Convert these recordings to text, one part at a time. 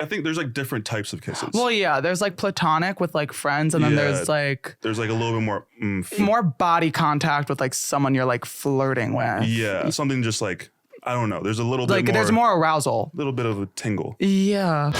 I think there's like different types of kisses. Well, yeah, there's like platonic with like friends, and then there's like a little bit more more body contact with like someone you're like flirting with. Yeah, something just like, I don't know. There's a little like bit more. There's more arousal. A little bit of a tingle. Yeah.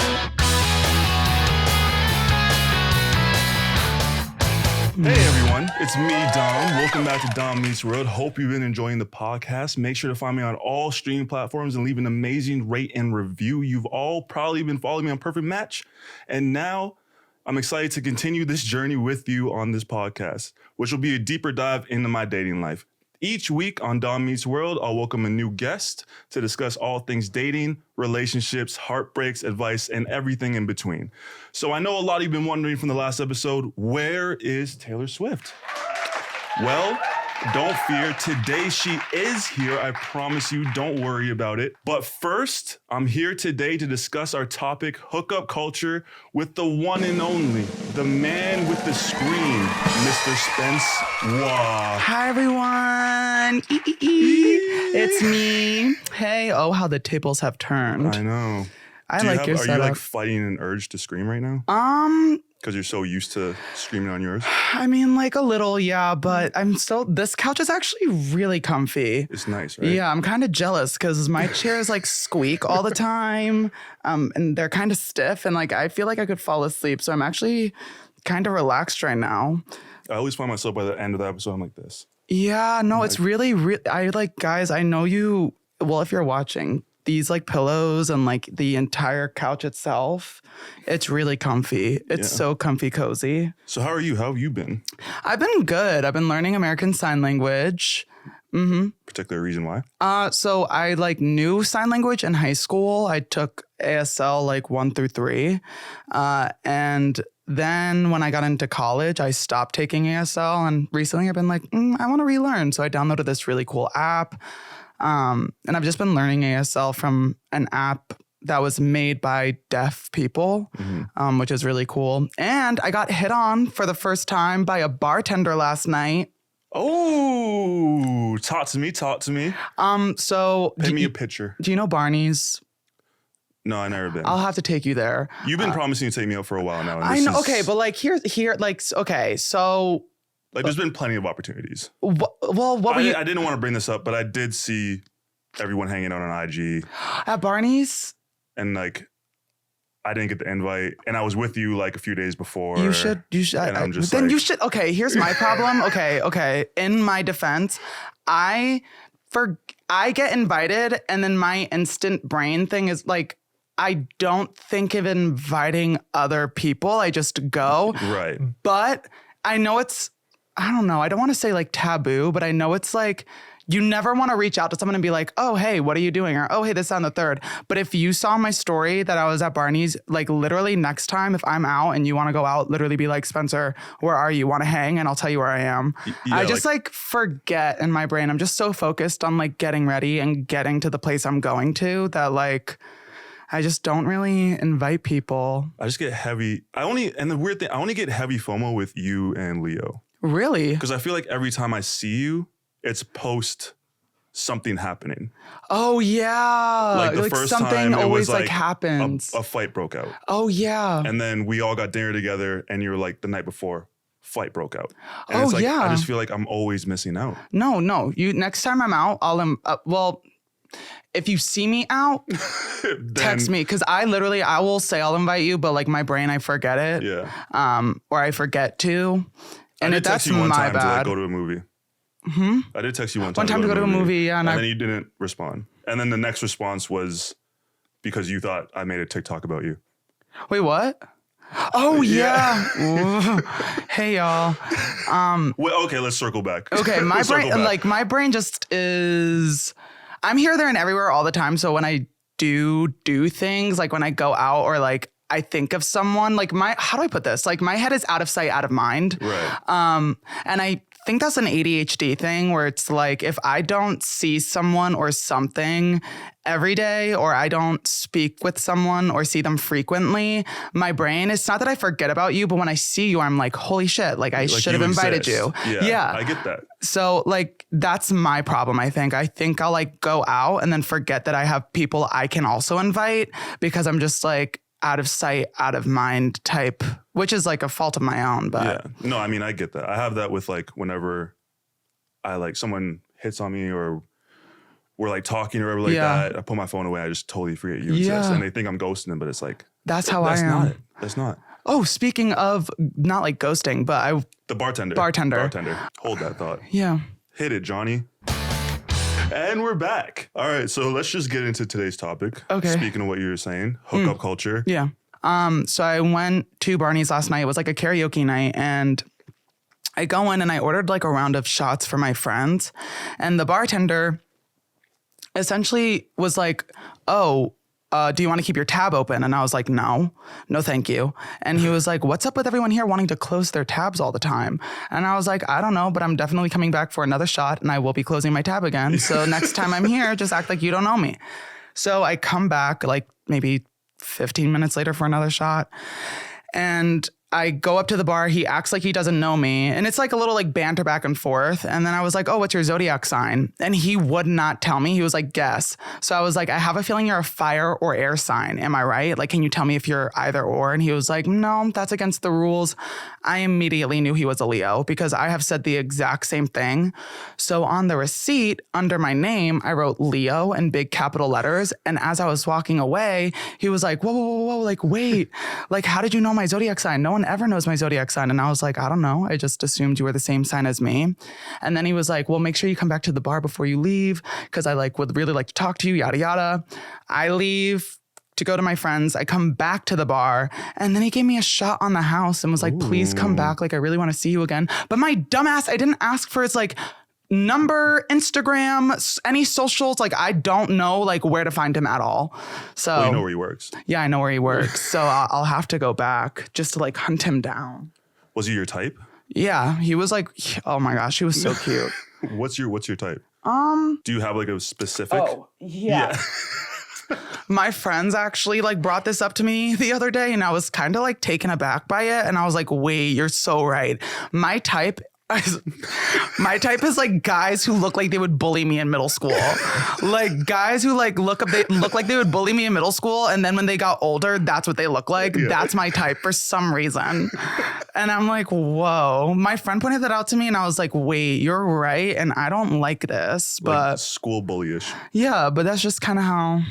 Hey everyone, it's me, Dom. Welcome back to Dom Meets World. Hope you've been enjoying the podcast. Make sure to find me on all streaming platforms and leave an amazing rate and review. You've all probably been following me on Perfect Match. And now I'm excited to continue this journey with you on this podcast, which will be a deeper dive into my dating life. Each week on Dom Meets World, I'll welcome a new guest to discuss all things dating, relationships, heartbreaks, advice, and everything in between. So I know a lot of you have been wondering from the last episode, where is Taylor Swift? Well, don't fear. Today she is here. I promise you, don't worry about it. But first, I'm here today to discuss our topic, hookup culture, with the one and only, the man with the scream, Mr. Spencewuah. Hi, everyone. It's me. Hey, oh, how the tables have turned. I know. I like your setup. Are you like fighting an urge to scream right now? Because you're so used to screaming on yours? I mean, like a little, yeah, but this couch is actually really comfy. It's nice, right? Yeah, I'm kind of jealous because my chairs like squeak all the time, and they're kind of stiff, and like I feel like I could fall asleep, so I'm actually kind of relaxed right now. I always find myself by the end of the episode, I'm like this. Yeah, no, it's really, guys, I know you, well, if you're watching, these like pillows and like the entire couch itself, it's really comfy. It's so comfy cozy. So how are you? How have you been? I've been good. I've been learning American Sign Language. Particular reason why? So I like knew sign language in high school. I took ASL like 1 through 3. And then when I got into college, I stopped taking ASL. And recently I've been like, I want to relearn. So I downloaded this really cool app. And I've just been learning ASL from an app that was made by deaf people, which is really cool. And I got hit on for the first time by a bartender last night. Oh, talk to me. So paint me a picture. Do you know Barney's? No, I've never been. I'll have to take you there. You've been promising to take me out for a while now. And I know. Okay, but like here, like, okay, so. Like, there's been plenty of opportunities. Well, I didn't want to bring this up, but I did see everyone hanging out on IG. At Barney's? And, like, I didn't get the invite. And I was with you, like, a few days before. You should. And I'm just then like, you should. Okay, here's my problem. Okay. In my defense, I get invited, and then my instant brain thing is, like, I don't think of inviting other people. I just go. Right. But I know it's... I don't know. I don't want to say like taboo, but I know it's like you never want to reach out to someone and be like, oh, hey, what are you doing? Or, oh, hey, this is on the 3rd. But if you saw my story that I was at Barney's, like literally next time, if I'm out and you want to go out, literally be like, Spencer, where are you? Want to hang? And I'll tell you where I am. Yeah, I just like forget in my brain. I'm just so focused on like getting ready and getting to the place I'm going to that like I just don't really invite people. I just get heavy. And the weird thing, I only get heavy FOMO with you and Leo. Really? Because I feel like every time I see you, it's post something happening. Oh, yeah. Like the first something time it always was like happens. A fight broke out. Oh, yeah. And then we all got dinner together and you were like the night before, fight broke out. And oh, it's like, yeah. I just feel like I'm always missing out. No. Next time I'm out, well, if you see me out, text me. Because I will say I'll invite you, but like my brain, I forget it. Yeah. Or I forget to. And I did text you one time bad. to like go to a movie. I did text you one time to go to a movie, yeah. And then you didn't respond. And then the next response was because you thought I made a TikTok about you. Wait, what? Oh, yeah. Hey, y'all. Well, okay, let's circle back. Okay, my brain just is... I'm here, there, and everywhere all the time. So when I do things, like when I go out or like I think of someone, like how do I put this? Like my head is out of sight, out of mind. Right. And I think that's an ADHD thing where it's like if I don't see someone or something every day, or I don't speak with someone or see them frequently, my brain, it's not that I forget about you, but when I see you, I'm like, holy shit, like I should have invited you. Yeah. I get that. So like, that's my problem. I think I'll like go out and then forget that I have people I can also invite because I'm just like, out of sight, out of mind type, which is like a fault of my own. But yeah, no, I mean, I get that. I have that with like whenever I like someone hits on me or we're like talking or whatever like that. I put my phone away. I just totally forget you exist, and they think I'm ghosting them, but it's like that's how I am. Not it. That's not. Oh, speaking of not like ghosting, but the bartender. Hold that thought. Yeah. Hit it, Johnny. And we're back. All right, so let's just get into today's topic. Okay. Speaking of what you were saying, hookup culture. Yeah. So I went to Barney's last night. It was like a karaoke night, and I go in and I ordered like a round of shots for my friends, and the bartender essentially was like, "Oh, do you want to keep your tab open?" And I was like, no, thank you. And he was like, what's up with everyone here wanting to close their tabs all the time? And I was like, I don't know, but I'm definitely coming back for another shot and I will be closing my tab again. So next time I'm here, just act like you don't know me. So I come back like maybe 15 minutes later for another shot. And I go up to the bar. He acts like he doesn't know me. And it's like a little like banter back and forth. And then I was like, oh, what's your zodiac sign? And he would not tell me. He was like, guess. So I was like, I have a feeling you're a fire or air sign. Am I right? Like, can you tell me if you're either or? And he was like, no, that's against the rules. I immediately knew he was a Leo because I have said the exact same thing. So on the receipt under my name, I wrote Leo in big capital letters. And as I was walking away, he was like, whoa, like, wait, like, how did you know my zodiac sign? No one ever knows my zodiac sign. And I was like, I don't know. I just assumed you were the same sign as me. And then he was like, well, make sure you come back to the bar before you leave because I like would really like to talk to you, yada, yada. I leave to go to my friends. I come back to the bar and then he gave me a shot on the house and was like, please come back. Like, I really want to see you again. But my dumbass, I didn't ask for his like number, Instagram, any socials. Like, I don't know like where to find him at all. So well, you know where he works. Yeah, I know where he works. So I'll have to go back just to like hunt him down. Was he your type? Yeah, he was like, oh my gosh, he was so cute. What's your type? Do you have like a specific? Oh, yeah. My friends actually like brought this up to me the other day and I was kind of like taken aback by it. And I was like, wait, you're so right. My type is like guys who look like they would bully me in middle school. Like guys who like look like they would bully me in middle school. And then when they got older, that's what they look like. Yeah. That's my type for some reason. And I'm like, whoa. My friend pointed that out to me and I was like, wait, you're right. And I don't like this, but like school bullyish. Yeah, but that's just kind of how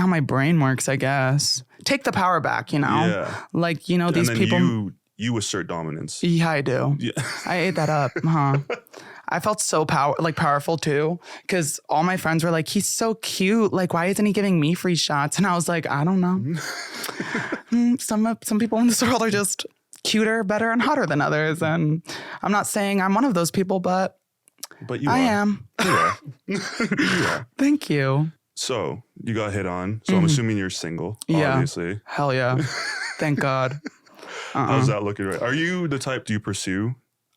my brain works, I guess. Take the power back, you know? Yeah. Like, you know, these people. You assert dominance. Yeah, I do. Yeah. I ate that up, huh? I felt so powerful too, because all my friends were like, he's so cute. Like, why isn't he giving me free shots? And I was like, I don't know. Some people in this world are just cuter, better, and hotter than others. And I'm not saying I'm one of those people, but you I are. am. You are. You are. Thank you. So you got hit on. So I'm assuming you're single, obviously. Yeah. Hell yeah. Thank God. How's that looking? Right? Are you the type, do you pursue?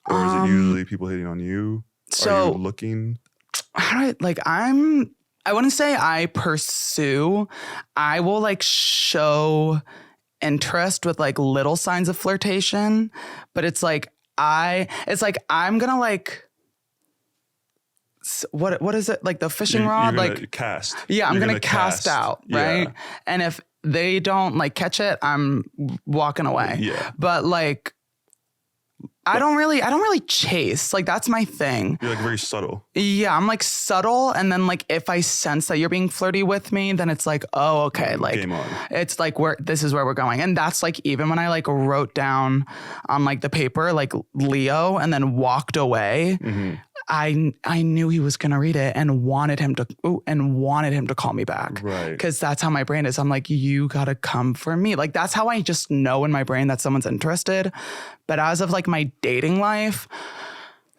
Or is it usually people hitting on you? So, are you looking? I wouldn't say I pursue. I will like show interest with like little signs of flirtation, but it's like I'm gonna like, what is it? Like the fishing rod? Like cast. Yeah, I'm gonna cast out, right? Yeah. And if they don't like catch it, I'm walking away. Yeah. But like, I don't really chase. Like, that's my thing. You're like very subtle. Yeah, I'm like subtle. And then like, if I sense that you're being flirty with me, then it's like, oh, okay. Like, game on. It's like, this is where we're going. And that's like, even when I like wrote down on like the paper, like Leo, and then walked away, mm-hmm. I knew he was gonna read it and wanted him to call me back. Right. Because that's how my brain is. I'm like, you gotta come for me. Like, that's how I just know in my brain that someone's interested. But as of like my dating life,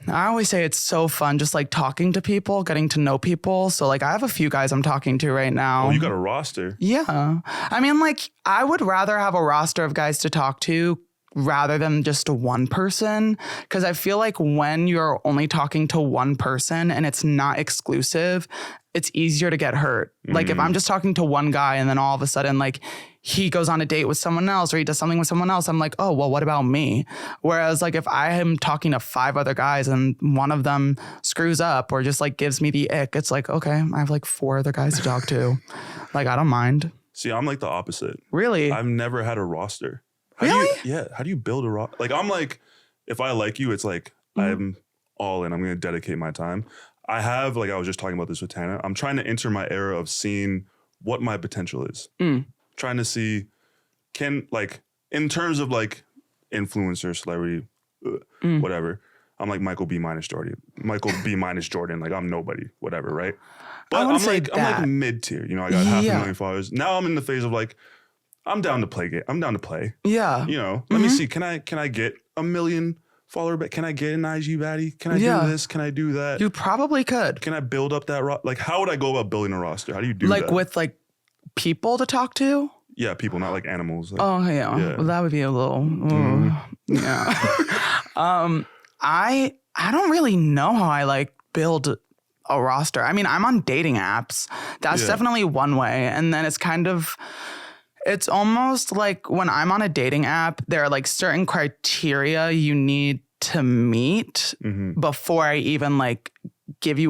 I always say it's so fun just like talking to people, getting to know people. So like I have a few guys I'm talking to right now. Oh, you got a roster. Yeah. I mean, like, I would rather have a roster of guys to talk to rather than just one person. Because I feel like when you're only talking to one person and it's not exclusive, it's easier to get hurt. Like if I'm just talking to one guy and then all of a sudden like he goes on a date with someone else or he does something with someone else, I'm like, oh, well, what about me? Whereas like if I am talking to 5 other guys and one of them screws up or just like gives me the ick, it's like, okay, I have like 4 other guys to talk to. Like, I don't mind. See, I'm like the opposite. Really? I've never had a roster. Really? How do you build a roster? Like, I'm like, if I like you, it's like, I'm all in. I'm going to dedicate my time. I have, like, I was just talking about this with Tana. I'm trying to enter my era of seeing what my potential is. Trying to see, like, in terms of, like, influencer, celebrity, whatever. I'm like Michael B minus Jordan. Like, I'm nobody, whatever, right? But I'm like mid tier. You know, I got 500,000 followers. Now I'm in the phase of like, I'm down to play. I'm down to play. Yeah. You know, let me see. Can I get 1 million follower? Can I get an IG baddie? Can I do this? Can I do that? You probably could. Can I build up that like, how would I go about building a roster? How do you do that? Like with like people to talk to? Yeah, people, not like animals. Like, oh yeah. Well, that would be a little. Yeah. I don't really know how I like build a roster. I mean, I'm on dating apps. That's definitely one way. And then it's almost like when I'm on a dating app, there are like certain criteria you need to meet before I even like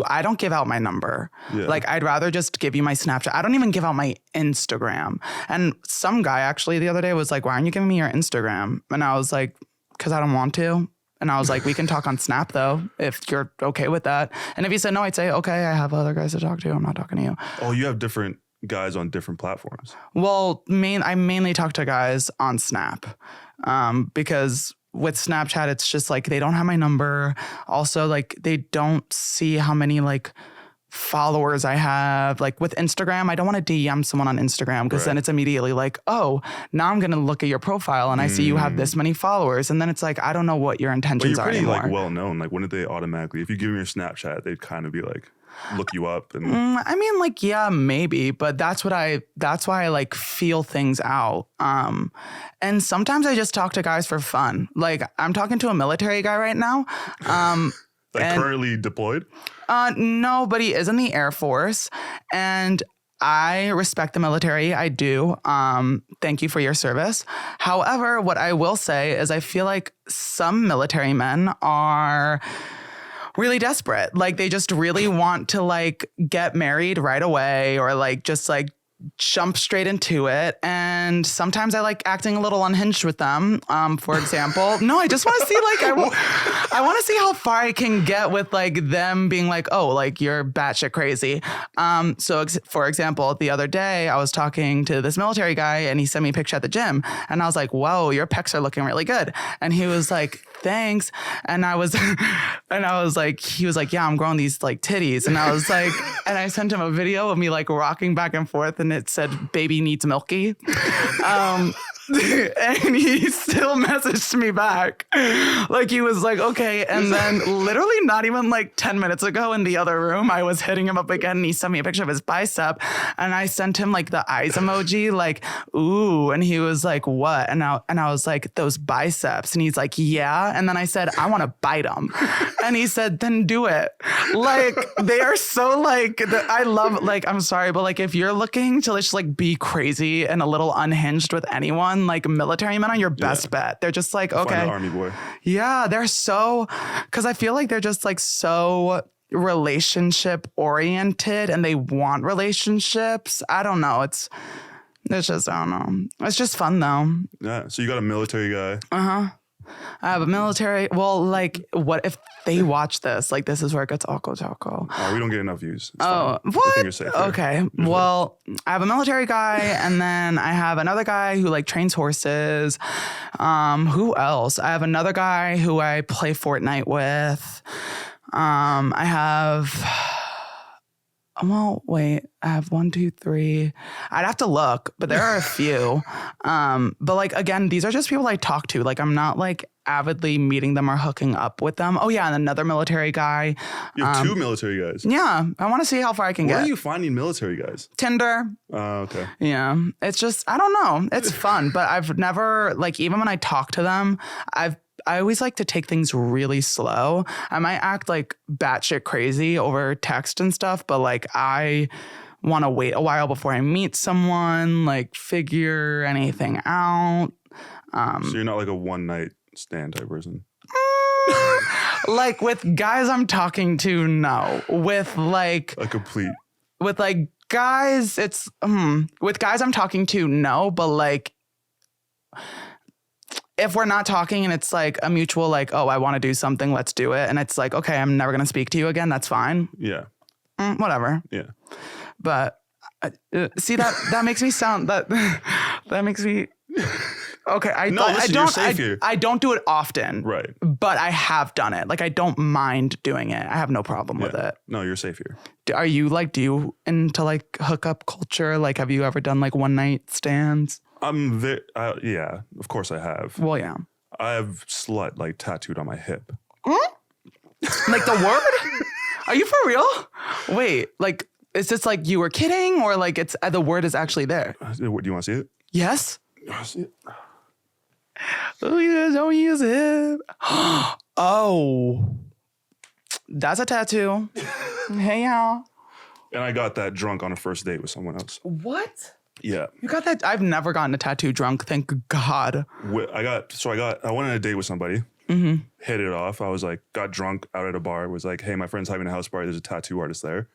I don't give out my number. Yeah. Like, I'd rather just give you my Snapchat. I don't even give out my Instagram. And some guy actually the other day was like, why aren't you giving me your Instagram? And I was like, because I don't want to. And I was like, we can talk on Snap, though, if you're okay with that. And if he said no, I'd say, okay, I have other guys to talk to. I'm not talking to you. Oh, you have different guys on different platforms. Well, I mainly talk to guys on Snap because with Snapchat, it's just like they don't have my number. Also, like they don't see how many like followers I have. Like with Instagram, I don't want to DM someone on Instagram because then it's immediately like, oh, now I'm going to look at your profile and I see you have this many followers. And then it's like, I don't know what your intentions are anymore. You're pretty like well known. Like, wouldn't they automatically, if you give them your Snapchat, they'd kind of be like, look you up? And I mean, like, yeah, maybe, but that's why I like feel things out. And sometimes I just talk to guys for fun. Like, I'm talking to a military guy right now. Currently deployed? No, but he is in the Air Force, and I respect the military. I do. Thank you for your service. However, what I will say is I feel like some military men are really desperate. Like they just really want to like get married right away or like just like jump straight into it. And sometimes I like acting a little unhinged with them. For example, no, I just want to see like, I want to see how far I can get with like them being like, oh, like you're batshit crazy. So for example, the other day I was talking to this military guy and he sent me a picture at the gym and I was like, whoa, your pecs are looking really good. And he was like, thanks. And I was like, he was like, yeah, I'm growing these like titties. And I was like, and I sent him a video of me like rocking back and forth and it said, baby needs milky. And he still messaged me back. Like he was like, okay. And then literally not even like 10 minutes ago in the other room, I was hitting him up again and he sent me a picture of his bicep and I sent him like the eyes emoji, like, ooh. And he was like, what? And I was like, those biceps. And he's like, yeah. And then I said, I want to bite them. And he said, then do it. Like they are so like, I love, like, I'm sorry, but like if you're looking to just like be crazy and a little unhinged with anyone, like military men are your best bet. They're just like, okay. Find the army boy. Yeah, they're so, because I feel like they're just like so relationship oriented and they want relationships. I don't know. It's just, I don't know. It's just fun though. Yeah. So you got a military guy. Uh-huh. I have a military. Well, like, what if they watch this? Like, this is where it gets awkward. Oh, we don't get enough views. What? I think you're safe there. Okay. Well, I have a military guy, and then I have another guy who like trains horses. Who else? I have another guy who I play Fortnite with. I have. Well, wait, I have 1, 2, 3. I'd have to look, but there are a few. But like, again, these are just people I talk to. Like, I'm not like avidly meeting them or hooking up with them. Oh yeah. And another military guy. You have 2 military guys. Yeah. I want to see how far I can get. Where are you finding military guys? Tinder. Oh, okay. Yeah. It's just, I don't know. It's fun, but I've never like, even when I talk to them, I always like to take things really slow. I might act like batshit crazy over text and stuff, but like I want to wait a while before I meet someone, like figure anything out. So you're not like a one night stand type person? Like with guys I'm talking to, no. With like... A complete... With like guys, it's with guys I'm talking to, no, but like if we're not talking and it's like a mutual like, oh, I want to do something, let's do it. And it's like, okay, I'm never going to speak to you again. That's fine. Yeah. Whatever. Yeah. But see that makes me sound that makes me okay. You're safe here. I don't do it often. Right. But I have done it. Like I don't mind doing it. I have no problem with it. No, you're safe here. Do you into like hookup culture? Like have you ever done like one night stands? Yeah, of course I have. Well, yeah. I have slut like tattooed on my hip. Like the word? Are you for real? Wait, like, is this like you were kidding or like it's the word is actually there? Do you want to see it? Yes. You want to see it? Oh, yeah, don't use it. Oh, that's a tattoo. Hey, y'all. And I got that drunk on a first date with someone else. What? Yeah. You got that? I've never gotten a tattoo drunk. Thank God. I went on a date with somebody, hit it off. I was like, got drunk out at a bar. Was like, hey, my friend's having a house party. There's a tattoo artist there.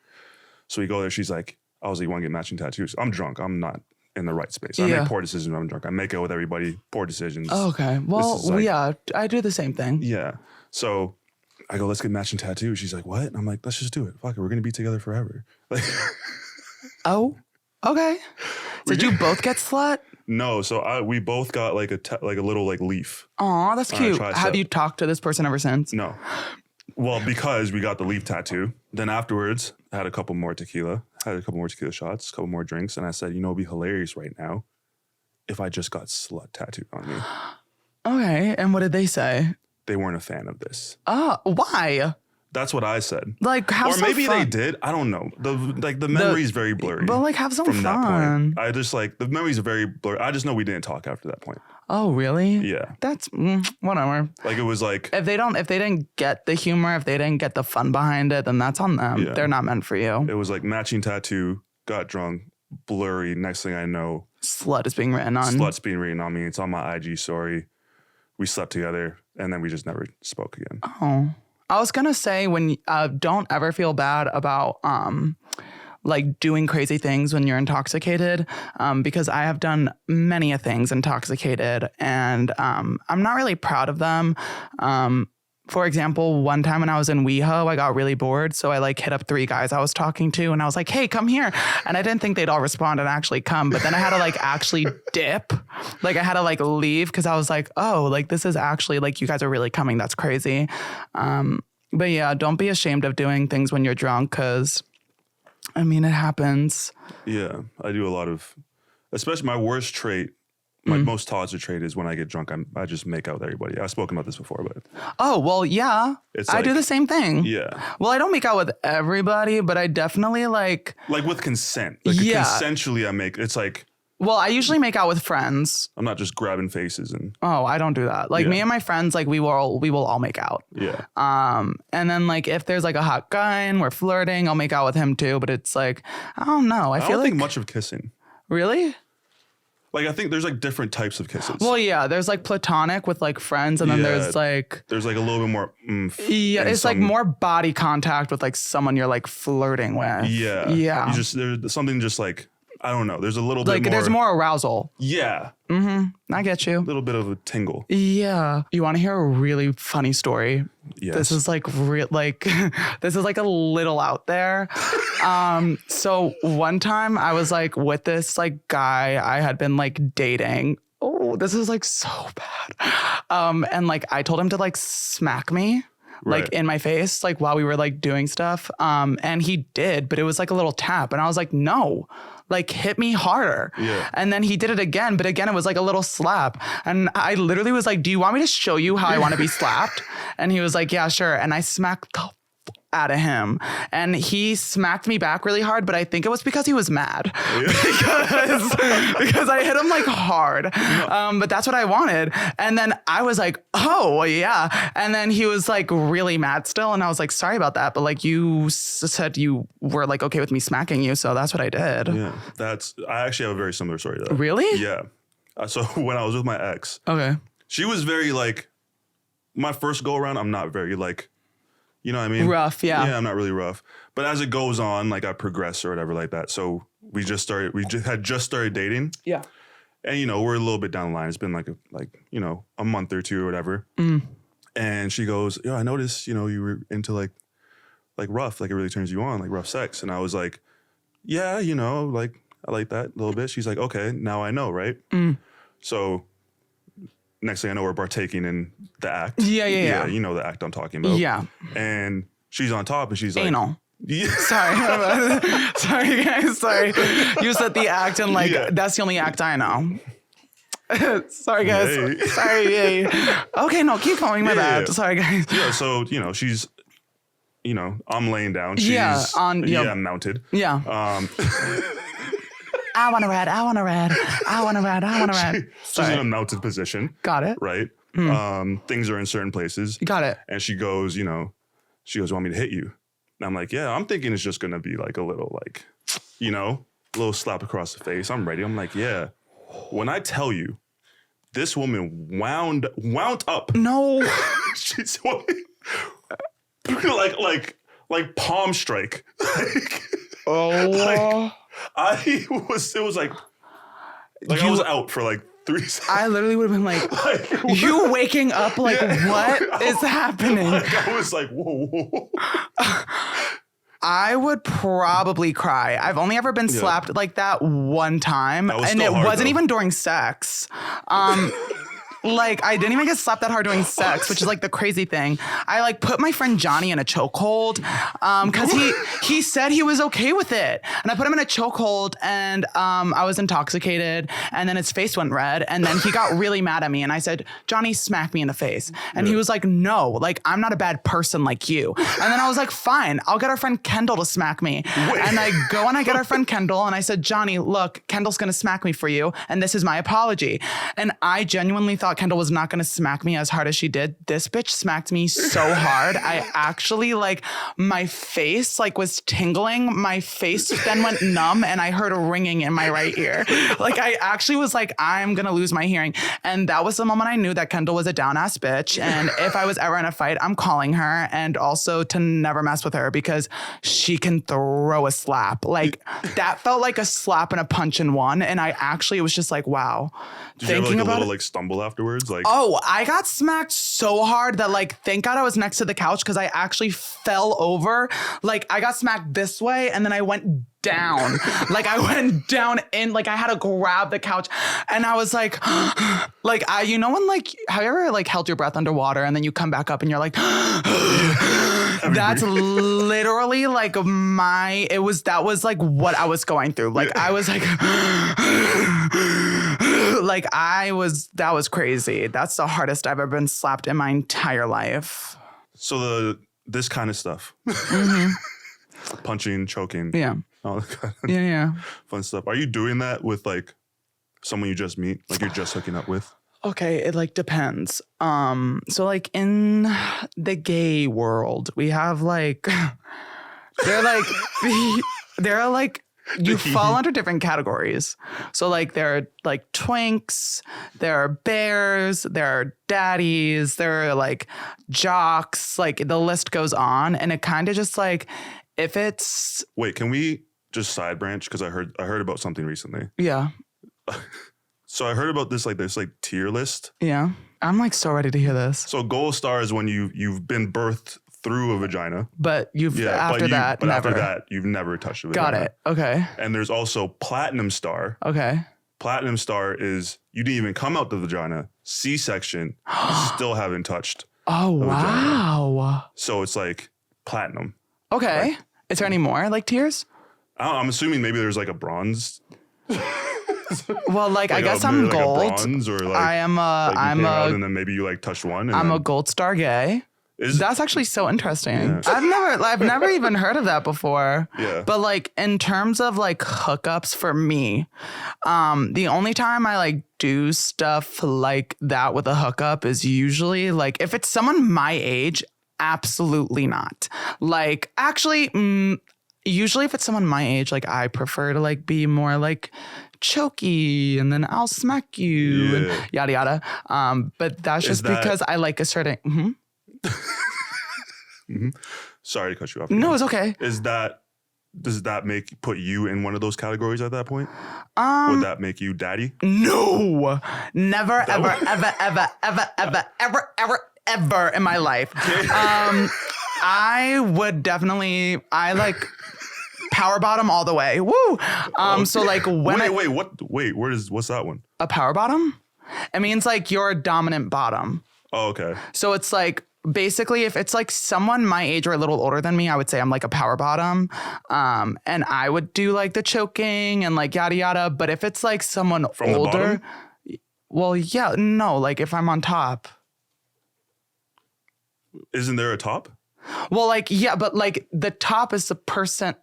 So we go there. She's like, I was like, you want to get matching tattoos? I'm drunk. I'm not in the right space. I make poor decisions when I'm drunk. I make out with everybody, poor decisions. Oh, okay. Well, yeah, I do the same thing. Yeah. So I go, let's get matching tattoos. She's like, what? And I'm like, let's just do it. Fuck it. We're going to be together forever. Like, oh, okay. Did you both get slut? No. So we both got like a little like leaf. Aw, that's cute. Have you talked to this person ever since? No. Well, because we got the leaf tattoo. Then afterwards, I had a couple more tequila. Had a couple more tequila shots, a couple more drinks. And I said, it'd be hilarious right now if I just got slut tattooed on me. Okay. And what did they say? They weren't a fan of this. Why? That's what I said. Like, have some fun. Or maybe they did. I don't know. The memory is very blurry. But like, have some from fun. That point. I just like, the memories are very blurry. I just know we didn't talk after that point. Oh, really? Yeah. That's whatever. Like, it was like, if they didn't get the humor, if they didn't get the fun behind it, then that's on them. Yeah. They're not meant for you. It was like matching tattoo, got drunk, blurry. Next thing I know, slut is being written on. Slut's being written on me. It's on my IG story. We slept together and then we just never spoke again. Oh. I was gonna say don't ever feel bad about like doing crazy things when you're intoxicated, because I have done many a things intoxicated and I'm not really proud of them. For example, one time when I was in WeHo, I got really bored. So I like hit up 3 guys I was talking to and I was like, hey, come here. And I didn't think they'd all respond and actually come. But then I had to like actually dip. Like I had to like leave because I was like, oh, like this is actually like you guys are really coming. That's crazy. But yeah, don't be ashamed of doing things when you're drunk because, I mean, it happens. Yeah, I do a lot of, especially my worst trait. My most toxic trait is when I get drunk, I just make out with everybody. I've spoken about this before, but. Oh, well, yeah. I do the same thing. Yeah. Well, I don't make out with everybody, but I definitely like. Like with consent. Like consensually I make, it's like. Well, I usually make out with friends. I'm not just grabbing faces and. Oh, I don't do that. Like me and my friends, like we will all make out. Yeah. And then like if there's like a hot guy and we're flirting, I'll make out with him too. But it's like, I don't know. I don't think much of kissing. Really? Like, I think there's like different types of kisses. Well, yeah, there's like platonic with like friends, and then there's like a little bit more. Yeah, it's like more body contact with like someone you're like flirting with. Yeah, yeah. There's something just like I don't know. There's a little like bit more. There's more arousal. Yeah. I get you. A little bit of a tingle. Yeah. You want to hear a really funny story? Yes. This is like this is like a little out there. So one time I was like with this like guy I had been like dating. Oh, this is like so bad. And like I told him to like smack me. Like in my face, like while we were like doing stuff. And he did, but it was like a little tap. And I was like, no, like hit me harder. Yeah. And then he did it again, but again, it was like a little slap. And I literally was like, do you want me to show you how I want to be slapped? And he was like, yeah, sure. And I smacked the out of him and he smacked me back really hard, but I think it was because he was mad. because I hit him like hard. But that's what I wanted. And then I was like, oh yeah. And then he was like really mad still. And I was like, sorry about that. But like you said you were like okay with me smacking you. So that's what I did. Yeah. I actually have a very similar story to that. Really? Yeah. So when I was with my ex, okay, she was very like, my first go around, I'm not very like, you know what I mean? Rough, yeah. Yeah, I'm not really rough. But as it goes on, like I progress or whatever like that. So we had just started dating. Yeah. And, you know, we're a little bit down the line. It's been like a month or two or whatever. And she goes, I noticed, you were into like rough, like it really turns you on, like rough sex. And I was like, yeah, like I like that a little bit. She's like, okay, now I know, right? So next thing I know, we're partaking in the act. Yeah. You know the act I'm talking about. Yeah. And she's on top and she's like, anal. Yeah. Sorry, guys. Sorry. You said the act and that's the only act I know. Sorry, guys. Yay. Sorry. Yay. Okay, no, keep going. My bad. Sorry, guys. Yeah, so, she's, I'm laying down. She's mounted. Yeah. I want to ride. She's in a mounted position. Got it. Right? Things are in certain places. Got it. And she goes, want me to hit you? And I'm like, yeah, I'm thinking it's just going to be like a little, like, a little slap across the face. I'm ready. I'm like, yeah. When I tell you, this woman wound up. No. She's like palm strike. Oh. It was like I was out for like 3 seconds. I literally would have been like you waking up like, what is happening? I was like, whoa. I would probably cry. I've only ever been slapped like that one time. And it wasn't even during sex. Like, I didn't even get slapped that hard during sex, which is like the crazy thing. I like put my friend Johnny in a chokehold because he said he was okay with it. And I put him in a chokehold and I was intoxicated and then his face went red. And then he got really mad at me. And I said, Johnny, smack me in the face. And he was like, no, like, I'm not a bad person like you. And then I was like, fine, I'll get our friend Kendall to smack me. And I go and I get our friend Kendall and I said, Johnny, look, Kendall's going to smack me for you. And this is my apology. And I genuinely thought Kendall was not going to smack me as hard as she did. This bitch smacked me so hard. I actually like my face like was tingling. My face then went numb and I heard a ringing in my right ear. Like I actually was like, I'm going to lose my hearing. And that was the moment I knew that Kendall was a down ass bitch. And if I was ever in a fight, I'm calling her and also to never mess with her because she can throw a slap. Like that felt like a slap and a punch in one. And I actually was just like, wow. Did you have like a little like stumble afterwards? Like, oh, I got smacked so hard that like, thank God I was next to the couch because I actually fell over. Like I got smacked this way and then I went down. Like I went down in, like I had to grab the couch and I was like, like when like, have you ever like held your breath underwater and then you come back up and you're like, that's literally like that was like what I was going through. Like I was like, like that was crazy. That's the hardest I've ever been slapped in my entire life. So this kind of stuff, punching, choking. Yeah. All that kind of fun stuff. Are you doing that with like someone you just meet, like you're just hooking up with? Okay, it like depends. So like in the gay world, we have like they're like you fall under different categories. So like there are like twinks, there are bears, there are daddies, there are like jocks, like the list goes on. And it kind of just like if it's wait, can we just side branch? Because I heard about something recently. Yeah. So I heard about this like tier list. Yeah. I'm like so ready to hear this. So gold star is when you've been birthed through a vagina. But after that, you've never touched a vagina. Got it. Okay. And there's also platinum star. Okay. Platinum star is you didn't even come out the vagina, C-section, still haven't touched. Oh, wow. Vagina. So it's like platinum. Okay. Right? Is there any more like tiers? I'm assuming maybe there's like a bronze. Well, like I guess I'm gold. Like a bronze or like I'm and then maybe you like touched one. And I'm a gold star gay. That's actually so interesting. Yeah. I've never even heard of that before. Yeah. But like in terms of like hookups for me, the only time I like do stuff like that with a hookup is usually like if it's someone my age, absolutely not. Like actually, usually if it's someone my age, like I prefer to like be more like chokey and then I'll smack you and yada yada. But that's just because I like a certain. Sorry to cut you off. No, it's okay. Is that does that put you in one of those categories at that point? Would that make you daddy? No, never, ever in my life. I would definitely, I like power bottom all the way. Woo. So like when what's that one? A power bottom? It means like you're a dominant bottom. Oh, okay. So it's like, basically, if it's like someone my age or a little older than me, I would say I'm like a power bottom. And I would do like the choking and like yada yada. But if it's like someone From older, well, yeah, no, like if I'm on top. Isn't there a top? Well, like, yeah, but like the top is the person.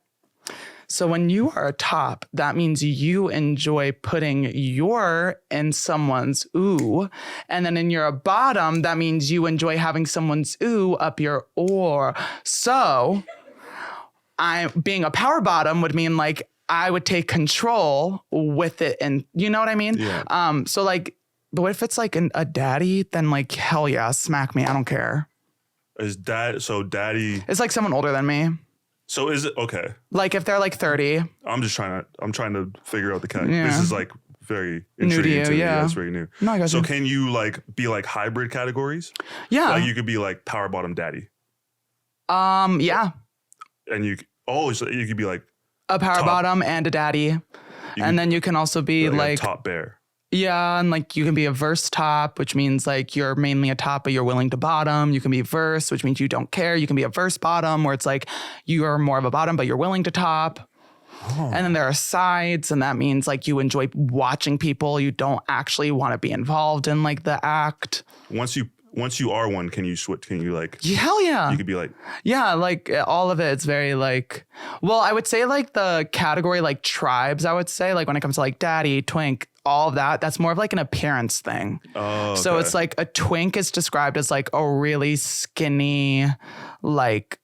So when you are a top, that means you enjoy putting your in someone's ooh. And then in you're a bottom, that means you enjoy having someone's ooh up your oar. So being a power bottom would mean like I would take control with it. And you know what I mean? Yeah. So like, but what if it's like a daddy? Then like, hell yeah, smack me. I don't care. Daddy. It's like someone older than me. So is it okay? Like if they're like 30. I'm trying to figure out the category. Yeah. This is like very new to you, me. yeah. It's very new. No, I got so you. can you like be like hybrid categories? Yeah. Like you could be like power bottom daddy. Yeah. And so you could be like a power bottom and a daddy. And then you can also be like a top bear. Yeah, and like you can be a verse top, which means like you're mainly a top, but you're willing to bottom. You can be verse, which means you don't care. You can be a verse bottom, where it's like you are more of a bottom, but you're willing to top. Oh. And then there are sides, and that means like you enjoy watching people. You don't actually want to be involved in like the act. Once you are one, can you switch? Can you like? Hell yeah. You could be like. Yeah, like all of it. It's very like. Well, I would say like the category like tribes. I would say like when it comes to like daddy, twink, all of that. That's more of like an appearance thing. Oh. Okay. So it's like a twink is described as like a really skinny, like.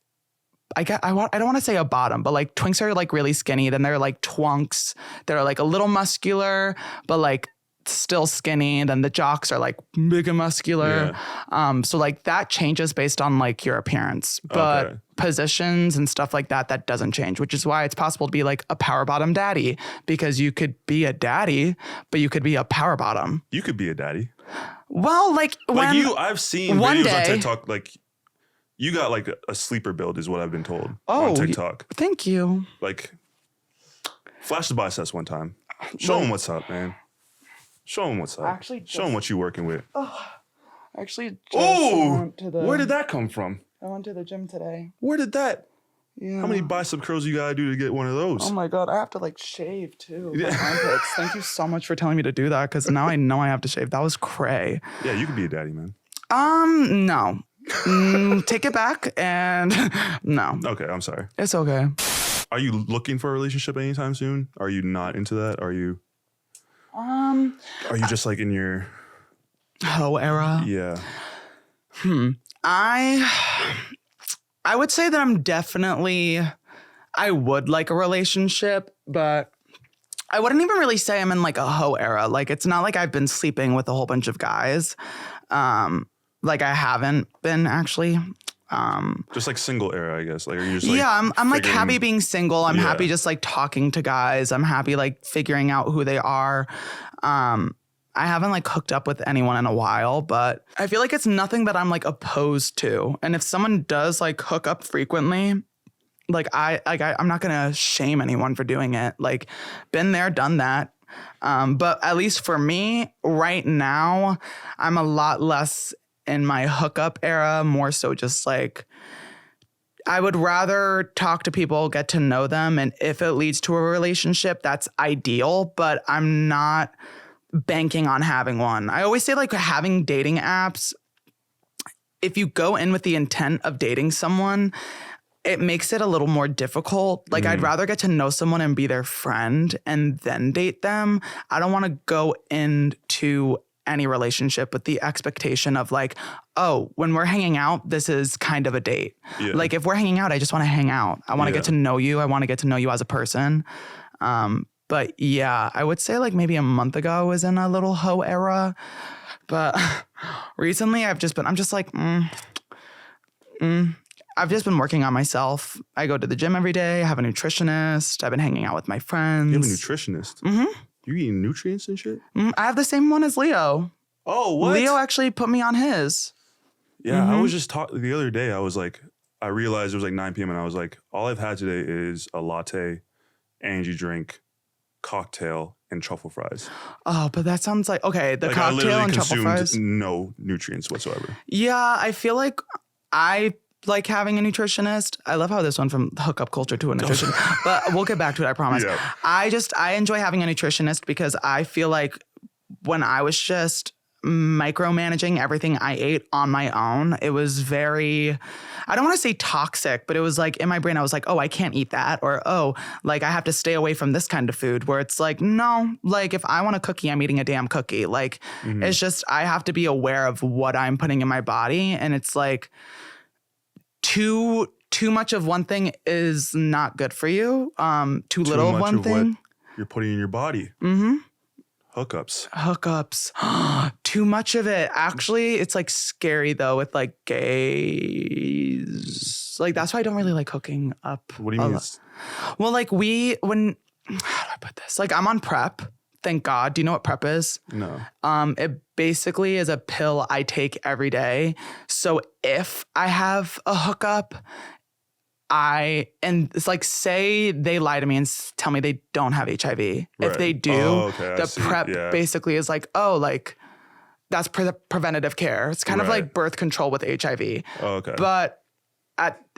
I don't want to say a bottom, but like twinks are like really skinny. Then they're like twunks. They're like a little muscular, but like still skinny. Then the jocks are like big and muscular. Yeah. So like that changes based on like your appearance, but positions and stuff like that doesn't change, which is why it's possible to be like a power bottom daddy, because you could be a daddy, but you could be a power bottom. You could be a daddy. Well, I've seen videos on TikTok, like you got like a sleeper build is what I've been told on TikTok. Thank you. Like flash the biceps one time. Show them what's up, man. Show them what's up. Show them what you're working with. Where did that come from? I went to the gym today. Where did that? Yeah. How many bicep curls you gotta do to get one of those? Oh my God, I have to like shave too. Yeah. My armpits. Thank you so much for telling me to do that, because now I know I have to shave. That was cray. Yeah, you could be a daddy, man. No. Take it back and no. Okay, I'm sorry. It's okay. Are you looking for a relationship anytime soon? Are you not into that? Are you just like in your hoe era? Yeah. I would say that I would like a relationship, but I wouldn't even really say I'm in like a hoe era. Like it's not like I've been sleeping with a whole bunch of guys. Like I haven't been actually. Just like single era, I guess. Like, are you just like I'm like happy being single. I'm happy just like talking to guys. I'm happy like figuring out who they are. I haven't like hooked up with anyone in a while, but I feel like it's nothing that I'm like opposed to. And if someone does like hook up frequently, like I'm not gonna shame anyone for doing it. Like, been there, done that. But at least for me right now, I'm a lot less in my hookup era, more so just like I would rather talk to people, get to know them, and if it leads to a relationship, that's ideal, but I'm not banking on having one. I always say like having dating apps, if you go in with the intent of dating someone, it makes it a little more difficult. Like I'd rather get to know someone and be their friend and then date them. I don't want to go into any relationship with the expectation of like, oh, when we're hanging out, this is kind of a date. Yeah. Like if we're hanging out, I just want to hang out. I want to get to know you. I want to get to know you as a person. But yeah, I would say like maybe a month ago I was in a little hoe era. But recently I'm just like, I've just been working on myself. I go to the gym every day. I have a nutritionist. I've been hanging out with my friends. You have a nutritionist? Mm-hmm. You eating nutrients and shit? I have the same one as Leo. Oh, what? Leo actually put me on his. Yeah, I was just talking the other day. I was like, I realized it was like 9 p.m. and I was like, all I've had today is a latte, energy drink, cocktail, and truffle fries. Oh, but that sounds like, okay, the like cocktail and truffle fries. No nutrients whatsoever. Yeah, I feel like I like having a nutritionist. I love how this went from hookup culture to a nutrition, but we'll get back to it, I promise. Yeah. I enjoy having a nutritionist because I feel like when I was just micromanaging everything I ate on my own, it was very, I don't want to say toxic, but it was like in my brain, I was like, oh, I can't eat that. Or, oh, like I have to stay away from this kind of food, where it's like, no, like if I want a cookie, I'm eating a damn cookie. Like it's just, I have to be aware of what I'm putting in my body. And it's like too much of one thing is not good for you. Too little of one thing. What you're putting in your body. Hookups. Too much of it. Actually, it's like scary though with like gays. Like that's why I don't really like hooking up. What do you mean? Well, like how do I put this? Like I'm on PrEP. Thank God. Do you know what PrEP is? No. It basically is a pill I take every day. So if I have a hookup, and it's like, say they lie to me and tell me they don't have HIV. Right. If they do, the PrEP basically is like, oh, like that's preventative care. It's kind of like birth control with HIV. Oh, okay. But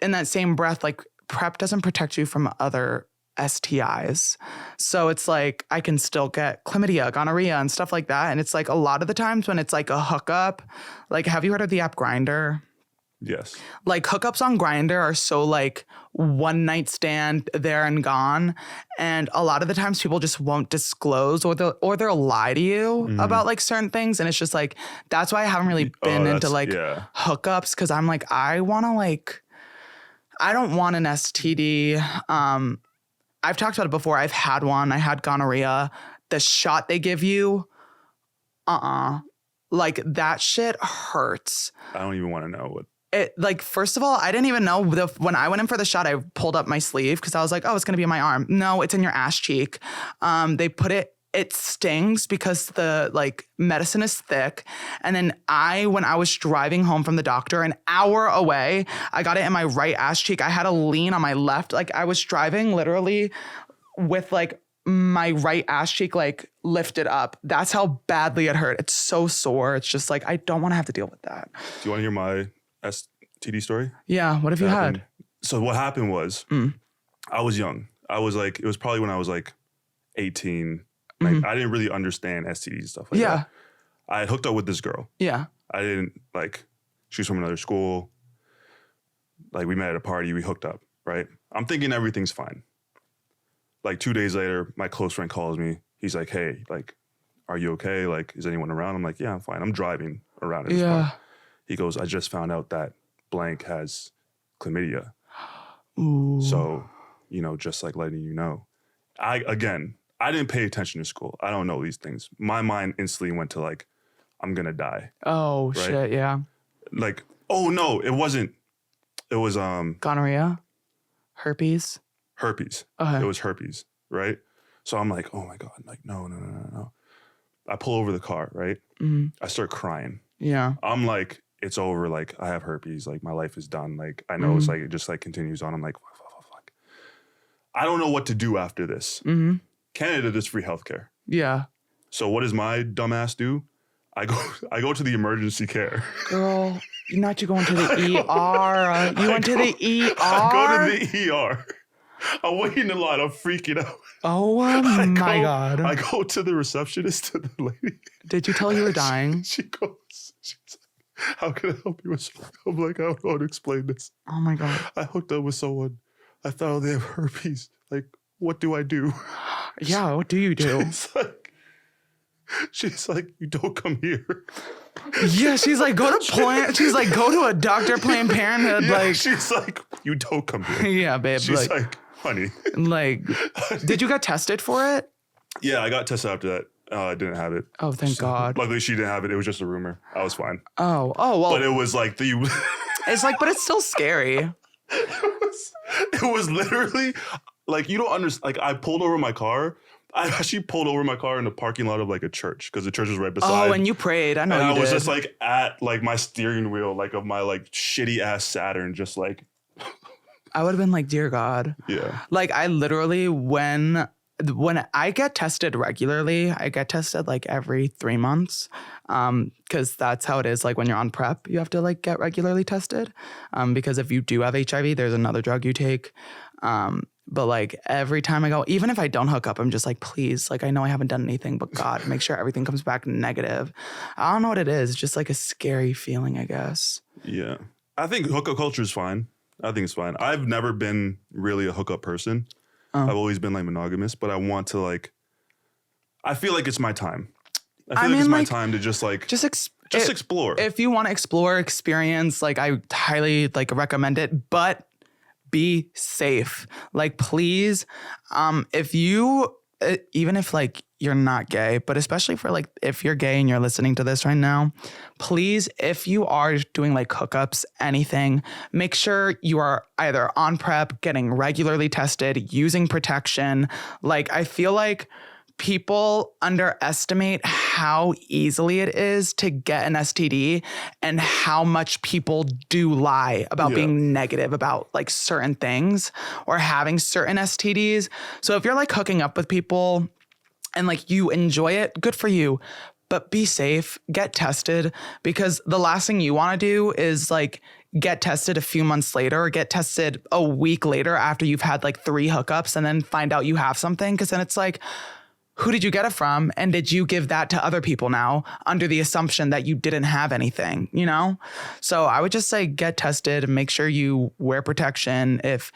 in that same breath, like PrEP doesn't protect you from other STIs. So it's like I can still get chlamydia, gonorrhea, and stuff like that. And it's like a lot of the times when it's like a hookup, like have you heard of the app Grindr? Yes. Like hookups on Grindr are so like one night stand there and gone. And a lot of the times people just won't disclose or they'll lie to you about like certain things. And it's just like, that's why I haven't really been into like hookups. Cause I'm like, I don't want an STD. I've talked about it before. I've had one. I had gonorrhea. The shot they give you, like that shit hurts. I don't even want to know what. It like, first of all, I didn't even know when I went in for the shot, I pulled up my sleeve because I was like, oh, it's going to be in my arm. No, it's in your ass cheek. They put it stings because the like medicine is thick. And then when I was driving home from the doctor an hour away, I got it in my right ass cheek. I had to lean on my left. Like I was driving literally with like my right ass cheek like lifted up. That's how badly it hurt. It's so sore. It's just like, I don't want to have to deal with that. Do you want to hear my STD story? Yeah. What have you had? So what happened was I was young. I was like, it was probably when I was like 18. Like I didn't really understand STDs and stuff like that. I had hooked up with this girl. Yeah. I didn't like, she was from another school. Like we met at a party, we hooked up, right? I'm thinking everything's fine. Like 2 days later, my close friend calls me. He's like, hey, like, are you okay? Like, is anyone around? I'm like, yeah, I'm fine. I'm driving around at this point. He goes, I just found out that blank has chlamydia. Ooh. So, just like letting you know. I didn't pay attention to school. I don't know these things. My mind instantly went to like, I'm going to die. Oh, right? Shit, yeah. Like, oh no, it wasn't. It was gonorrhea? Herpes? Herpes. It was herpes, right? So I'm like, oh my God, like, no. I pull over the car, right? I start crying. Yeah. I'm like, it's over. Like, I have herpes. Like, my life is done. Like, I know it's like, it just like continues on. I'm like, fuck. I don't know what to do after this. Canada does free healthcare. Yeah. So what does my dumbass do? I go to the emergency care. Girl, not you going to the ER. You went to the ER? I go to the ER. I'm waiting in line. I'm freaking out. Oh my God. I go to the receptionist, to the lady. Did you tell you were dying? She's like, how can I help you with something? I'm like, I don't know how to explain this. Oh my God. I hooked up with someone. I thought they have herpes. Like, what do I do? Yeah, what do you do? She's like, you don't come here. Yeah, she's like, go to a doctor, Planned Parenthood. Yeah, like, she's like, you don't come here. Yeah, babe. She's like, honey. Like, did you get tested for it? Yeah, I got tested after that. I didn't have it. Oh, thank God. Luckily, she didn't have it. It was just a rumor. I was fine. Oh, well. But it was like It's like, but it's still scary. It was literally like, you don't understand. Like, I pulled over my car. I actually pulled over my car in the parking lot of like a church because the church was right beside. Oh, and you prayed. I know and you I was did. just like at like my steering wheel, like of my like shitty ass Saturn, just like. I would have been like, dear God. Yeah. Like I literally, when I get tested regularly, I get tested like every 3 months. Because that's how it is. Like when you're on PrEP, you have to like get regularly tested. Because if you do have HIV, there's another drug you take. But like every time I go, even if I don't hook up, I'm just like, please, like I know I haven't done anything, but God, make sure everything comes back negative. I don't know what it is. It's just like a scary feeling, I guess. Yeah. I think hookup culture is fine. I think it's fine. I've never been really a hookup person. I've always been like monogamous, but I want to like, I feel like it's my time. I feel like it's my time to just like, just explore. If you want to explore, experience, like I highly like recommend it, but be safe. Like, please, if you, even if like you're not gay, but especially for like, if you're gay and you're listening to this right now, please, if you are doing like hookups, anything, make sure you are either on PrEP, getting regularly tested, using protection. Like, I feel like people underestimate how easily it is to get an STD and how much people do lie about being negative about like certain things or having certain STDs. So if you're like hooking up with people and like you enjoy it, good for you. But be safe, get tested, because the last thing you want to do is like get tested a few months later or get tested a week later after you've had like 3 hookups and then find out you have something. Because then it's like, who did you get it from? And did you give that to other people now under the assumption that you didn't have anything, you know? So I would just say get tested and make sure you wear protection. If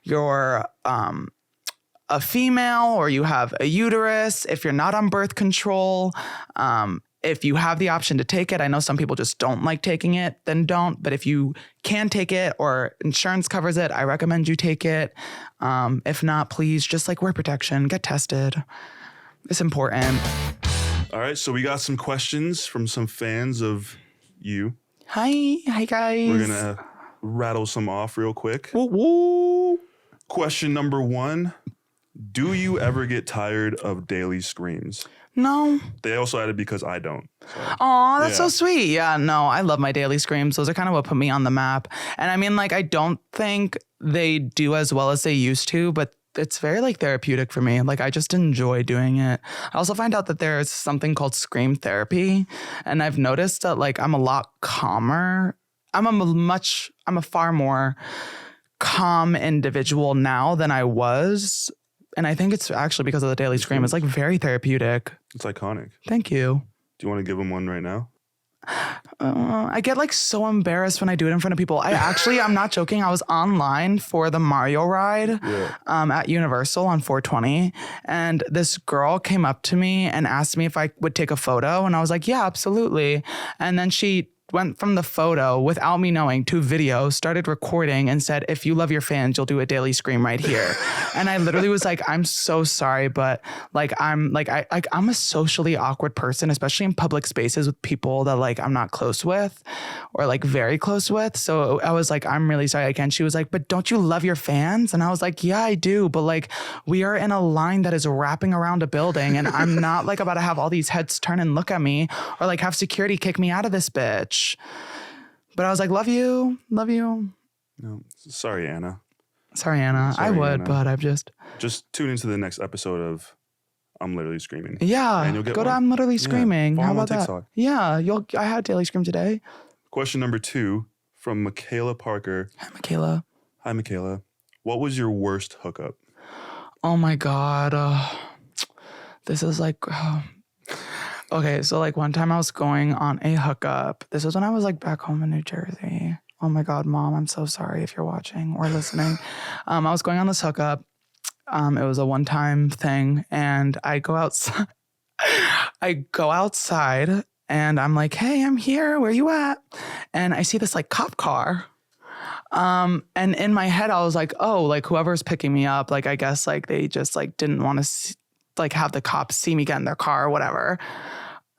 you're a female or you have a uterus, if you're not on birth control, if you have the option to take it, I know some people just don't like taking it, then don't. But if you can take it or insurance covers it, I recommend you take it. If not, please just like wear protection, get tested. It's important. All right, so we got some questions from some fans of you. Hi guys. We're gonna rattle some off real quick. Woo woo. Question number 1: do you ever get tired of daily screams? No. They also added because I don't. So. Aw, that's so sweet. Yeah, no, I love my daily screams. Those are kind of what put me on the map. And I mean, like, I don't think they do as well as they used to, but it's very like therapeutic for me. Like I just enjoy doing it. I also find out that there's something called scream therapy. And I've noticed that like I'm a lot calmer. I'm a far more calm individual now than I was. And I think it's actually because of the daily scream. It's like very therapeutic. It's iconic. Thank you. Do you want to give them one right now? I get like so embarrassed when I do it in front of people. I'm not joking. I was online for the Mario ride at Universal on 420. And this girl came up to me and asked me if I would take a photo. And I was like, yeah, absolutely. And then she went from the photo without me knowing to video, started recording and said, if you love your fans, you'll do a daily scream right here. And I literally was like, I'm so sorry, but like, I'm a socially awkward person, especially in public spaces with people that like I'm not close with or like very close with. So I was like, I'm really sorry again. She was like, but don't you love your fans? And I was like, yeah, I do. But like, we are in a line that is wrapping around a building and I'm not like about to have all these heads turn and look at me or like have security kick me out of this bitch. But I was like, love you. No, sorry, Anna. Sorry, I would, Anna. But I've just tune into the next episode of I'm Literally Screaming. Yeah, and you'll get go to I'm Literally Screaming. How about that? Yeah, I had daily scream today. Question number 2 from Michaela Parker. Hi, Michaela. What was your worst hookup? Oh my God, this is like. Okay, so like one time I was going on a hookup. This was when I was like back home in New Jersey. Oh my God, Mom, I'm so sorry if you're watching or listening. I was going on this hookup. It was a one-time thing, and I go outside. And I'm like, hey, I'm here. Where you at? And I see this like cop car. And in my head, I was like, oh, like whoever's picking me up, like I guess like they just like didn't want to like have the cops see me get in their car or whatever.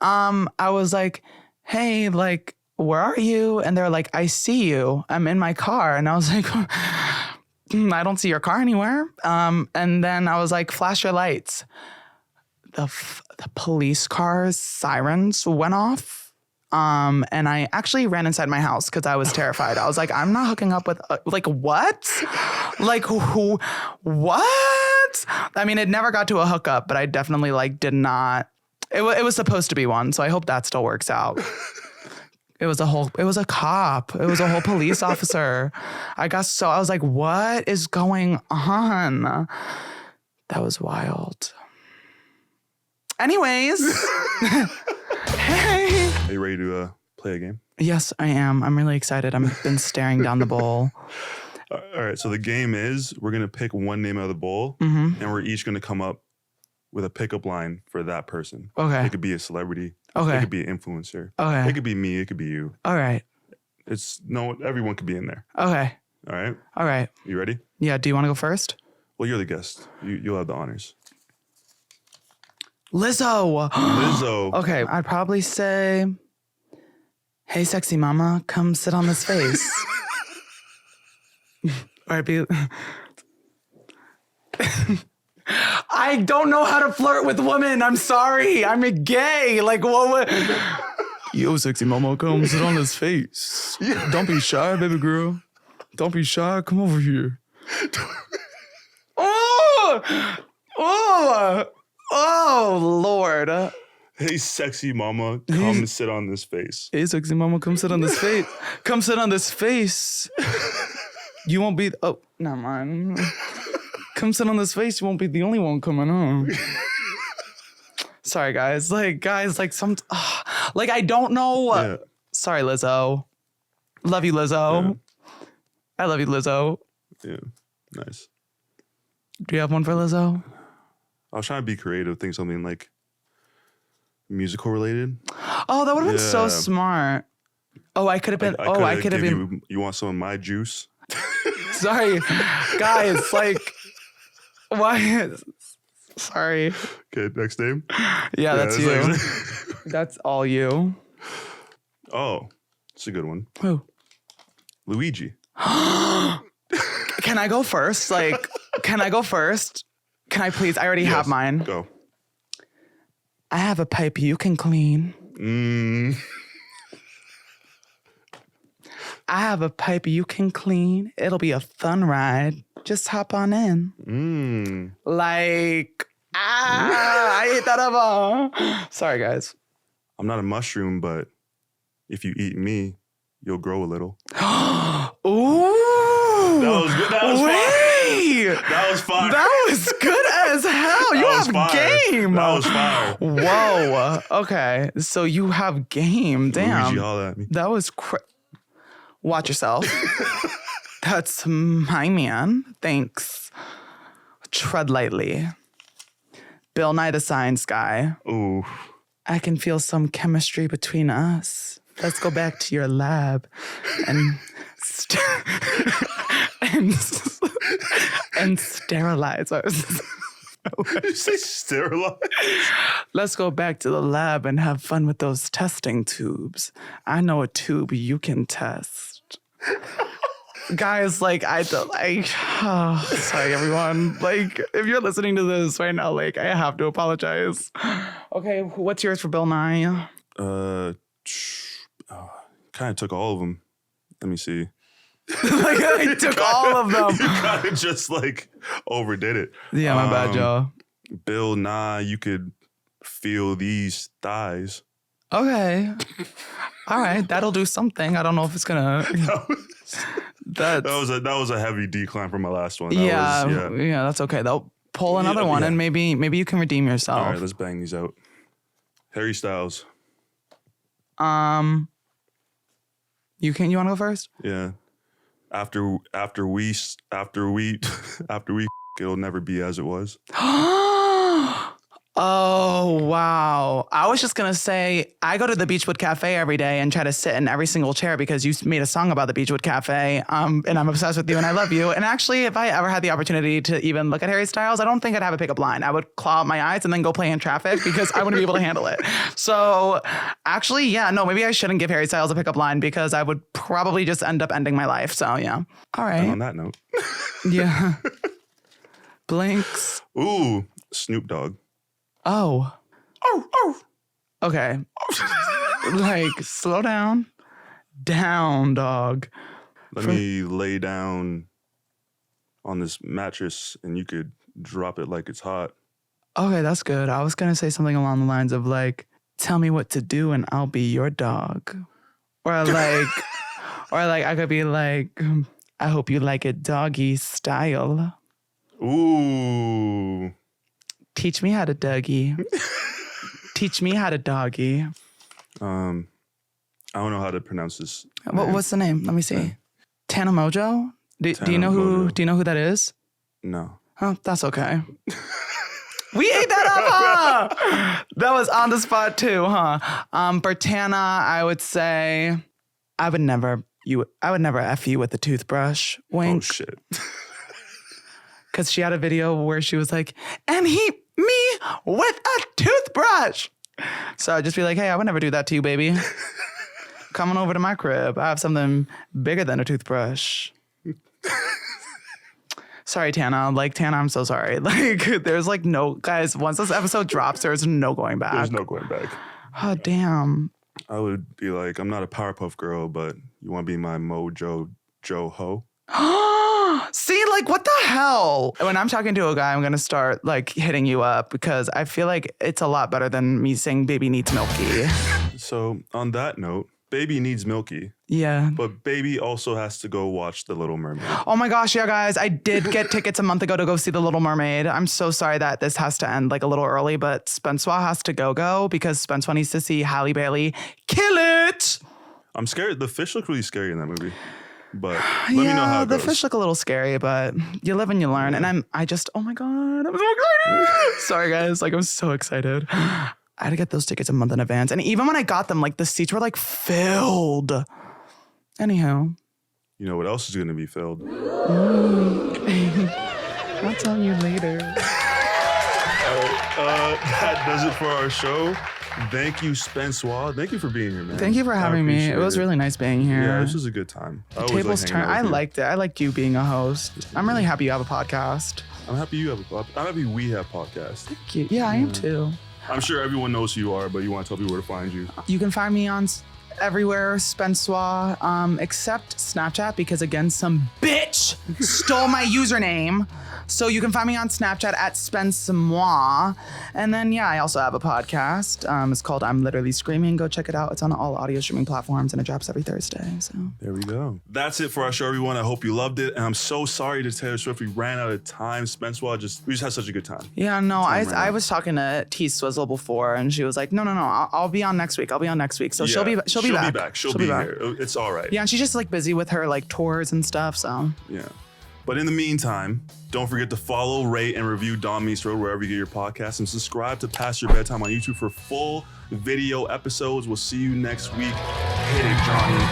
I was like, hey, like, where are you? And they're like, I see you. I'm in my car. And I was like, I don't see your car anywhere. And then I was like, flash your lights. The police car's sirens went off. And I actually ran inside my house because I was terrified. I was like, I'm not hooking up with, like, what? Like, who, what? I mean, it never got to a hookup, but I definitely, like, did not. It was supposed to be one, so I hope that still works out. It was a cop. It was a whole police officer. I was like, what is going on? That was wild. Anyways. Hey. Are you ready to play a game? Yes, I am. I'm really excited. I've been staring down the bowl. All right. So the game is we're going to pick one name out of the bowl and we're each going to come up with a pickup line for that person. Okay. It could be a celebrity. Okay. It could be an influencer. Okay. It could be me. It could be you. All right. Everyone could be in there. Okay. All right. All right. You ready? Yeah. Do you want to go first? Well, you're the guest. You'll have the honors. Lizzo. Lizzo. Okay. I'd probably say, hey, sexy mama, come sit on this face. Or I'd be... I don't know how to flirt with women. I'm sorry. I'm a gay. Like, what? Yo, sexy mama, come sit on his face. Don't be shy, baby girl. Don't be shy. Come over here. Oh, Lord. Hey, sexy mama, come sit on this face. Hey, sexy mama, come sit on this face. Come sit on this face. You won't be... Oh, never mind. Come sit on this face. You won't be the only one coming on. Sorry, guys. Like, I don't know. Yeah. Sorry, Lizzo. Love you, Lizzo. Yeah. I love you, Lizzo. Yeah. Nice. Do you have one for Lizzo? I was trying to be creative, think something like musical related. Oh, that would have been so smart. Oh, I could have been. I could have been. You want some of my juice? Sorry, guys. Like, why? Sorry. Okay, next name. Yeah, that's you. That's all you. Oh, it's a good one. Who? Luigi. Can I go first? Like, can I go first? Can I please? I already have mine. Go. I have a pipe you can clean. I have a pipe you can clean. It'll be a fun ride. Just hop on in. Like, I ate that up. Sorry, guys. I'm not a mushroom, but if you eat me, you'll grow a little. Ooh. That was good. That was Wait. fire. That was fire. That was good as hell. You have game. That was fire. Whoa. Okay. So you have game. Damn. Luigi, holla at me. That was Watch yourself. That's my man. Thanks. Tread lightly. Bill Nye the Science Guy. Ooh. I can feel some chemistry between us. Let's go back to your lab and and sterilize us. Did you say sterilize? Let's go back to the lab and have fun with those testing tubes. I know a tube you can test. Guys, like, sorry, everyone. Like, if you're listening to this right now, like, I have to apologize. Okay, what's yours for Bill Nye? Kind of took all of them. Let me see. Like, I took all of them. You kind of just, like, overdid it. Yeah, my bad, y'all. Bill Nye, you could feel these thighs. Okay. All right, that'll do something. I don't know if it's gonna... That was a heavy decline from my last one. Yeah, that's okay. They'll pull another one and maybe you can redeem yourself. All right, let's bang these out. Harry Styles. You want to go first? Yeah. After we it'll never be as it was. Oh, wow. I was just going to say, I go to the Beechwood Cafe every day and try to sit in every single chair because you made a song about the Beechwood Cafe. And I'm obsessed with you and I love you. And actually, if I ever had the opportunity to even look at Harry Styles, I don't think I'd have a pickup line. I would claw out my eyes and then go play in traffic because I wouldn't be able to handle it. So actually, yeah, no, maybe I shouldn't give Harry Styles a pickup line because I would probably just end up ending my life. So yeah. All right. And on that note. Yeah. Blinks. Ooh, Snoop Dogg. Oh. Okay. Like, slow down. Down, dog. Let me lay down on this mattress and you could drop it like it's hot. Okay, that's good. I was going to say something along the lines of like, tell me what to do and I'll be your dog. Or like, I could be like, I hope you like it doggy style. Ooh. Teach me how to Dougie. Teach me how to doggy. I don't know how to pronounce this. What's the name? Let me see. Tana Mojo? Do you know Mojo. do you know who that is? No. Oh, that's okay. We ate that up, huh? That was on the spot too, huh? For Tana, I would say I would never F you with a toothbrush. Wink. Oh shit. Because she had a video where she was like, and me with a toothbrush. So I'd just be like, hey, I would never do that to you, baby. Come on over to my crib. I have something bigger than a toothbrush. Sorry, Tana. Like, Tana, I'm so sorry. Like, there's like no, guys, once this episode drops, there's no going back. There's no going back. Oh, damn. I would be like, I'm not a Powerpuff Girl, but you want to be my Mojo Joe Ho? See, like, what the hell? When I'm talking to a guy, I'm going to start like hitting you up because I feel like it's a lot better than me saying baby needs milky. So on that note, baby needs milky. Yeah. But baby also has to go watch The Little Mermaid. Oh my gosh, yeah, guys. I did get tickets a month ago to go see The Little Mermaid. I'm so sorry that this has to end like a little early, but Spencewuah has to go because Spencewuah needs to see Halle Bailey kill it. I'm scared. The fish look really scary in that movie. But let me know how it goes. The fish look a little scary, but you live and you learn. And oh my God, I'm so excited. Sorry, guys. Like, I'm so excited. I had to get those tickets a month in advance. And even when I got them, like, the seats were, like, filled. Anyhow. You know what else is going to be filled? I'll tell you later. That does it for our show. Thank you, Spencewuah. Thank you for being here, man. Thank you for having me. It was really nice being here. Yeah, this was a good time. The tables turned. I liked it. I liked you being a host. I'm really happy you have a podcast. I'm happy you have a podcast. I'm happy we have podcasts. Thank you. Yeah, I am too. I'm sure everyone knows who you are, but you want to tell people where to find you. You can find me on everywhere, Spencewuah, except Snapchat, because again, some bitch stole my username. So you can find me on Snapchat at Spencewuah. And then, yeah, I also have a podcast. It's called I'm Literally Screaming. Go check it out. It's on all audio streaming platforms and it drops every Thursday. So there we go. That's it for our show, everyone. I hope you loved it. And I'm so sorry to Taylor Swift. We ran out of time. Spencewuah, we just had such a good time. Yeah, no, I was talking to T Swizzle before and she was like, no, I'll be on next week. So she'll be back. She'll be here. It's all right. Yeah, and she's just like busy with her like tours and stuff. So yeah. But in the meantime, don't forget to follow, rate, and review Dom Meets Road wherever you get your podcasts, and subscribe to Past Your Bedtime on YouTube for full video episodes. We'll see you next week. Hit it, Johnny.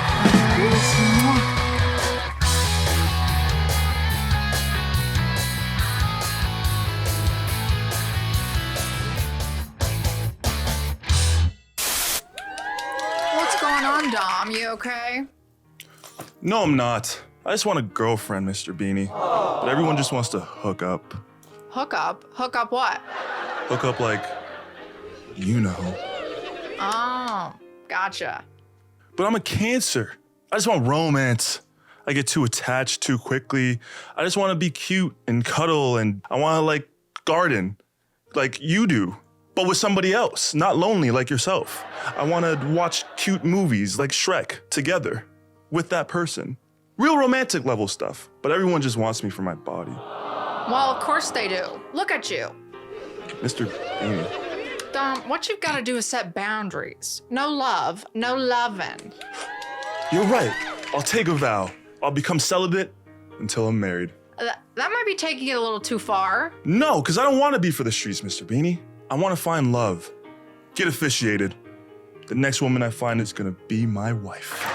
What's going on, Dom? You okay? No, I'm not. I just want a girlfriend, Mr. Beanie. But everyone just wants to hook up. Hook up? Hook up what? Hook up like, you know. Oh, gotcha. But I'm a Cancer. I just want romance. I get too attached too quickly. I just want to be cute and cuddle, and I want to like garden like you do, but with somebody else, not lonely like yourself. I want to watch cute movies like Shrek together with that person. Real romantic level stuff, but everyone just wants me for my body. Well, of course they do. Look at you. Mr. Amy. Dom, what you've got to do is set boundaries. No love, no lovin'. You're right. I'll take a vow. I'll become celibate until I'm married. That might be taking it a little too far. No, because I don't want to be for the streets, Mr. Beanie. I want to find love. Get officiated. The next woman I find is going to be my wife.